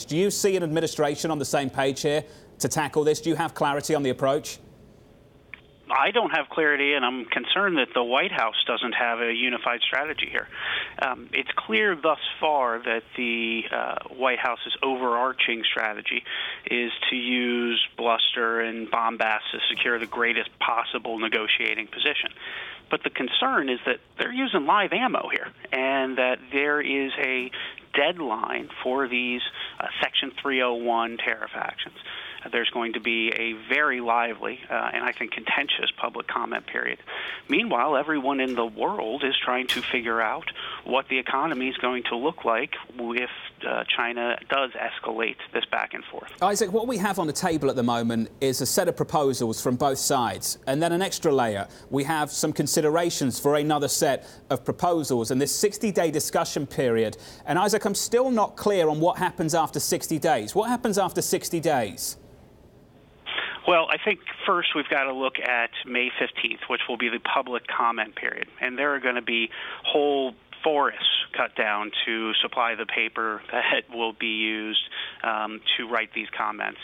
approach. Do you see an administration on the same page here to tackle this? Do you have clarity on the approach? I don't have clarity, and I'm concerned that the White House doesn't have a unified strategy here. It's clear thus far that the White House's overarching strategy is to use bluster and bombast to secure the greatest possible negotiating position. But the concern is that they're using live ammo here, and that there is a deadline for these Section 301 tariff actions. There's going to be a very lively and I think contentious public comment period. Meanwhile, everyone in the world is trying to figure out what the economy is going to look like if China does escalate this back and forth. Isaac, what we have on the table at the moment is a set of proposals from both sides, and then an extra layer. We have some considerations for another set of proposals and this 60-day discussion period. And Isaac, I'm still not clear on what happens after 60 days. What happens after 60 days? Well, I think first we've got to look at May 15th, which will be the public comment period. And there are going to be whole forests cut down to supply the paper that will be used to write these comments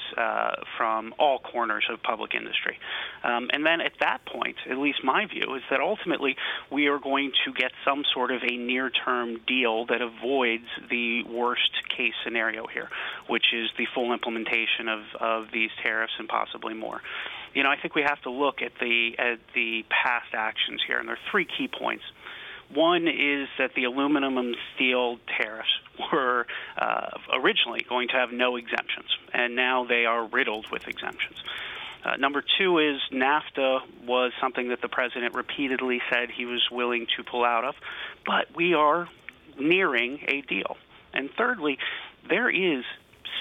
from all corners of public industry. And then at that point, at least my view, is that ultimately we are going to get some sort of a near-term deal that avoids the worst-case scenario here, which is the full implementation of these tariffs and possibly more. You know, I think we have to look at the past actions here, and there are three key points. One is that the aluminum and steel tariffs were originally going to have no exemptions, and now they are riddled with exemptions. Number two is Nafta was something that the president repeatedly said he was willing to pull out of, but we are nearing a deal. And thirdly, there is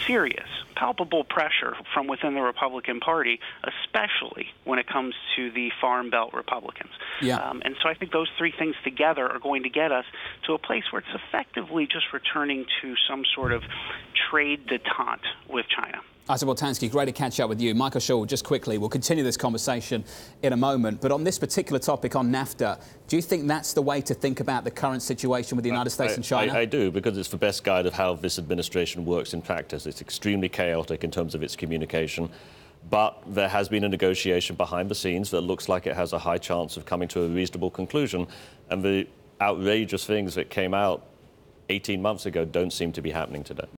serious, palpable pressure from within the Republican Party, especially when it comes to the Farm Belt Republicans. Yeah. And so I think those three things together are going to get us to a place where it's effectively just returning to some sort of trade detente with China. Isaac Boltansky, great to catch up with you. Michael Shaoul, just quickly, we'll continue this conversation in a moment. But on this particular topic on Nafta, do you think that's the way to think about the current situation with the United States and China? I do, because it's the best guide of how this administration works in practice. It's extremely chaotic in terms of its communication. But there has been a negotiation behind the scenes that looks like it has a high chance of coming to a reasonable conclusion. And the outrageous things that came out 18 months ago don't seem to be happening today.